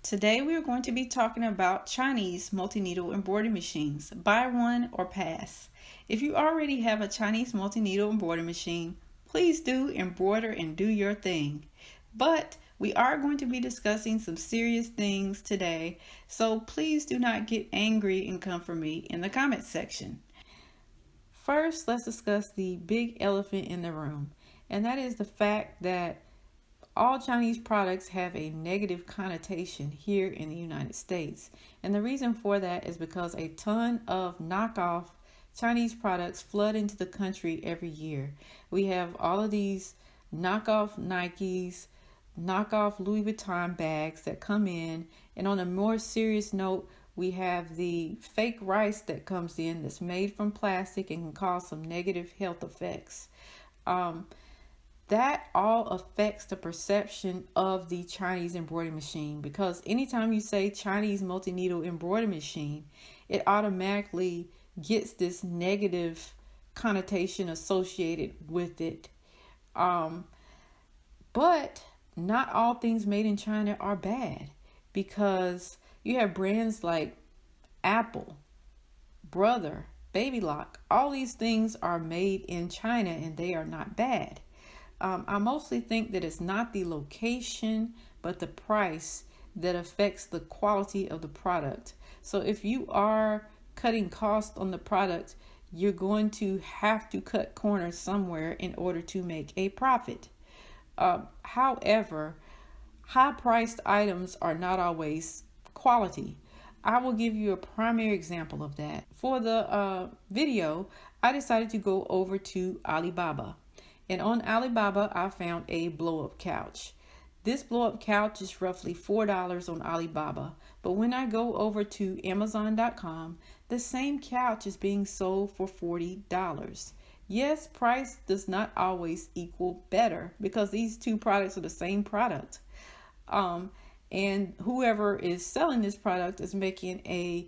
Today we are going to be talking about Chinese multi-needle embroidery machines. Buy one or pass. If you already have a Chinese multi-needle embroidery machine, please do embroider and do your thing. But we are going to be discussing some serious things today, so please do not get angry and come for me in the comments section. First, let's discuss the big elephant in the room, and that is the fact that all Chinese products have a negative connotation here in the United States. And the reason for that is because a ton of knockoff Chinese products flood into the country every year. We have all of these knockoff Nikes, knockoff Louis Vuitton bags that come in. And on a more serious note, we have the fake rice that comes in that's made from plastic and can cause some negative health effects. That all affects the perception of the Chinese embroidery machine, because anytime you say Chinese multi-needle embroidery machine, it automatically gets this negative connotation associated with it. But not all things made in China are bad, because you have brands like Apple, Brother, Baby Lock. All these things are made in China and they are not bad. I mostly think that it's not the location, but the price that affects the quality of the product. So if you are cutting costs on the product, you're going to have to cut corners somewhere in order to make a profit. However, high-priced items are not always quality. I will give you a primary example of that. For the video, I decided to go over to Alibaba. And on Alibaba, I found a blow-up couch. This blow-up couch is roughly $4 on Alibaba. But when I go over to Amazon.com, the same couch is being sold for $40. Yes, price does not always equal better, because these two products are the same product. And whoever is selling this product is making a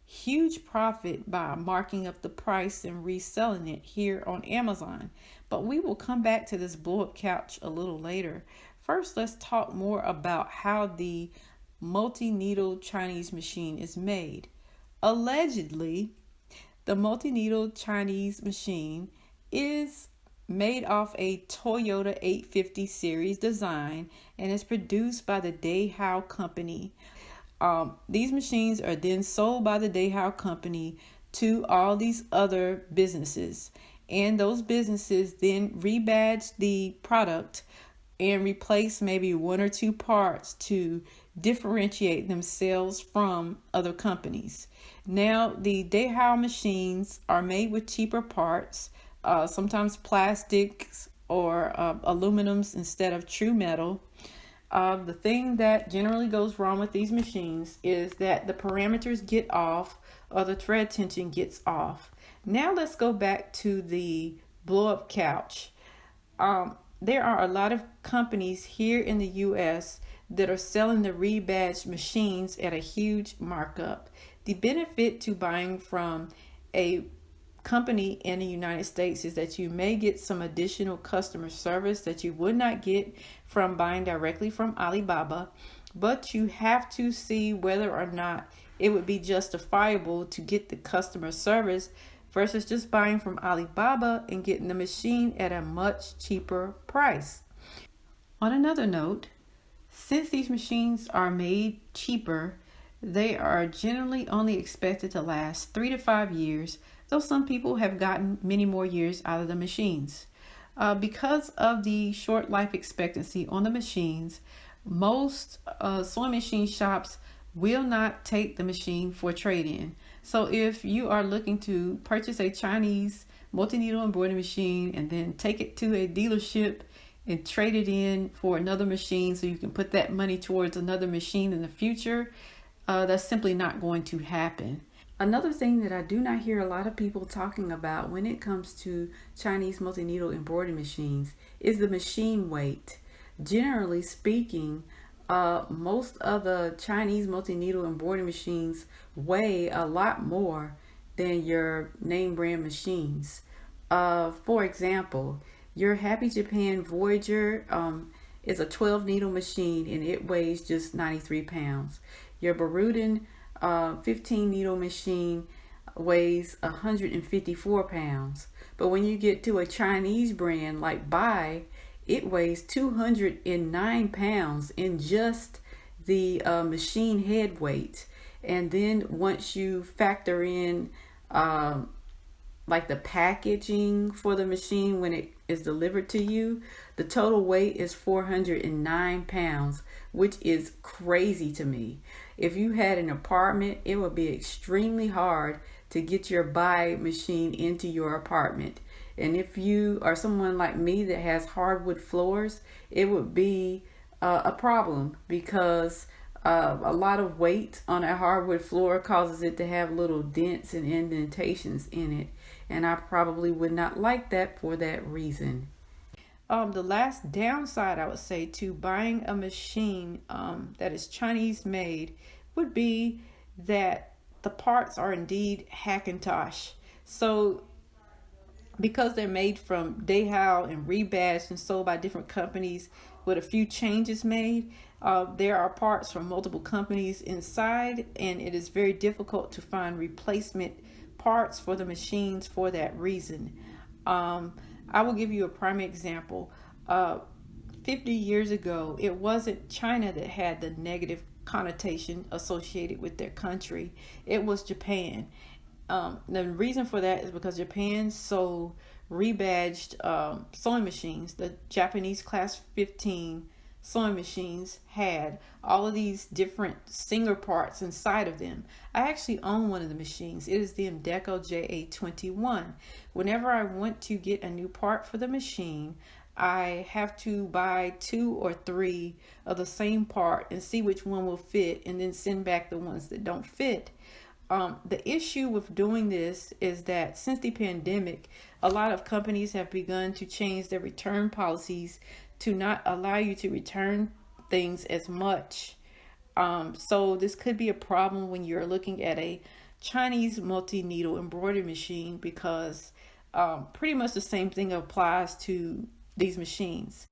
huge profit by marking up the price and reselling it here on Amazon. But we will come back to this blow-up couch a little later. First, let's talk more about how the multi-needle Chinese machine is made. Allegedly, the multi-needle Chinese machine is made off a Toyota 850 series design and is produced by the Dehao company. These machines are then sold by the Dehao company to all these other businesses, and those businesses then rebadge the product and replace maybe one or two parts to differentiate themselves from other companies. Now, the Dehao machines are made with cheaper parts, sometimes plastics or aluminums instead of true metal. The thing that generally goes wrong with these machines is that the parameters get off or the thread tension gets off. Now let's go back to the blow-up couch. There are a lot of companies here in the US that are selling the rebadged machines at a huge markup. The benefit to buying from a company in the United States is that you may get some additional customer service that you would not get from buying directly from Alibaba, but you have to see whether or not it would be justifiable to get the customer service versus just buying from Alibaba and getting the machine at a much cheaper price. On another note, since these machines are made cheaper, they are generally only expected to last 3 to 5 years, though some people have gotten many more years out of the machines. Because of the short life expectancy on the machines, most sewing machine shops will not take the machine for trade-in. So if you are looking to purchase a Chinese multi-needle embroidery machine and then take it to a dealership and trade it in for another machine so you can put that money towards another machine in the future, that's simply not going to happen. Another thing that I do not hear a lot of people talking about when it comes to Chinese multi-needle embroidery machines is the machine weight. Generally speaking, most of the Chinese multi-needle embroidery machines weigh a lot more than your name brand machines. For example, your Happy Japan Voyager is a 12 needle machine and it weighs just 93 pounds. Your Beruden 15 needle machine weighs 154 pounds. But when you get to a Chinese brand like Bai, it weighs 209 pounds in just the machine head weight. And then once you factor in like the packaging for the machine when it is delivered to you, the total weight is 409 pounds, which is crazy to me. If you had an apartment, it would be extremely hard to get your Bai machine into your apartment. And if you are someone like me that has hardwood floors, it would be a problem because a lot of weight on a hardwood floor causes it to have little dents and indentations in it. And I probably would not like that for that reason. The last downside I would say to buying a machine that is Chinese made would be that the parts are indeed Hackintosh. So because they're made from Dehao and rebadged and sold by different companies with a few changes made, there are parts from multiple companies inside, and it is very difficult to find replacement parts for the machines for that reason. I will give you a prime example. 50 years ago, it wasn't China that had the negative connotation associated with their country. It was Japan. The reason for that is because Japan sold rebadged sewing machines. The Japanese class 15 sewing machines had all of these different Singer parts inside of them. I actually own one of the machines. It is the Indeco JA21. Whenever I want to get a new part for the machine, I have to buy 2 or 3 of the same part and see which one will fit and then send back the ones that don't fit. The issue with doing this is that since the pandemic, a lot of companies have begun to change their return policies to not allow you to return things as much. So this could be a problem when you're looking at a Chinese multi-needle embroidery machine because pretty much the same thing applies to these machines.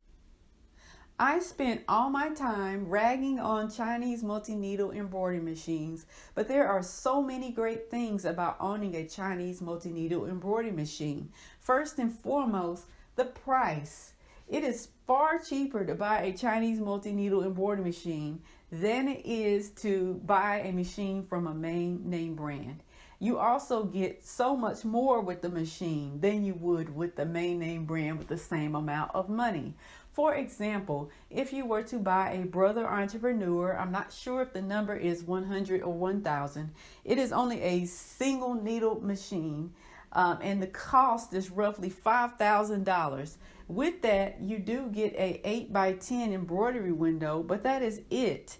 I spent all my time ragging on Chinese multi-needle embroidery machines, but there are so many great things about owning a Chinese multi-needle embroidery machine. First and foremost, the price. It is far cheaper to buy a Chinese multi-needle embroidery machine than it is to buy a machine from a main name brand. You also get so much more with the machine than you would with the main name brand with the same amount of money. For example, if you were to buy a Brother Entrepreneur, I'm not sure if the number is 100 or 1000, it is only a single needle machine and the cost is roughly $5,000. With that, you do get a 8x10 embroidery window, but that is it.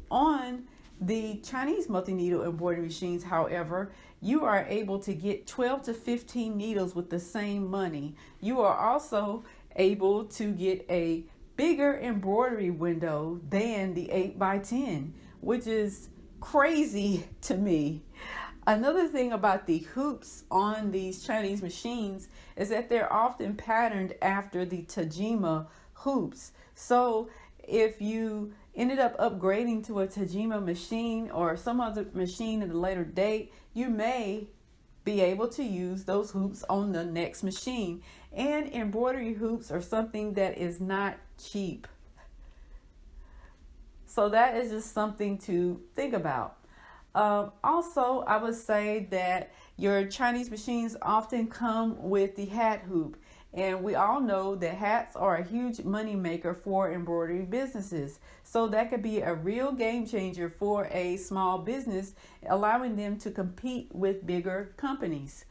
On the Chinese multi-needle embroidery machines, however, you are able to get 12 to 15 needles with the same money. You are also able to get a bigger embroidery window than the 8x10, which is crazy to me. Another thing about the hoops on these Chinese machines is that they're often patterned after the Tajima hoops. So if you ended up upgrading to a Tajima machine or some other machine at a later date, you may be able to use those hoops on the next machine. And embroidery hoops are something that is not cheap. So that is just something to think about. Also, I would say that your Chinese machines often come with the hat hoop. And we all know that hats are a huge money maker for embroidery businesses. So that could be a real game changer for a small business, allowing them to compete with bigger companies.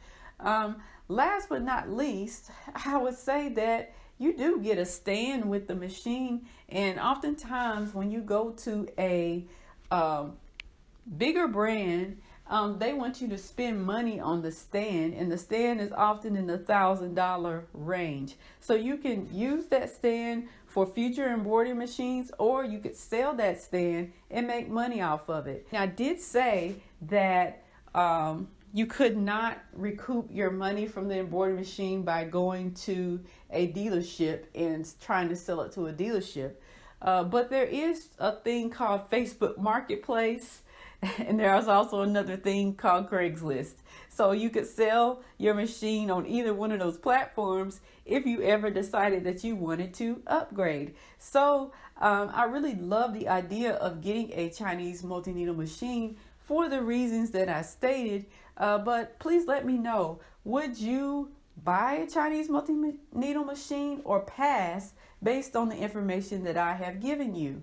Last but not least, I would say that you do get a stand with the machine. And oftentimes when you go to a bigger brand, they want you to spend money on the stand, and the stand is often in the $1,000 range. So you can use that stand for future embroidery machines, or you could sell that stand and make money off of it. Now, I did say that You could not recoup your money from the embroidery machine by going to a dealership and trying to sell it to a dealership. But there is a thing called Facebook Marketplace, and there is also another thing called Craigslist. So you could sell your machine on either one of those platforms if you ever decided that you wanted to upgrade. So I really love the idea of getting a Chinese multi-needle machine for the reasons that I stated. But please let me know, would you buy a Chinese multi-needle machine or pass based on the information that I have given you?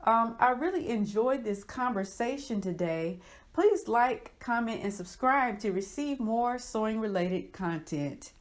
I really enjoyed this conversation today. Please like, comment, and subscribe to receive more sewing related content.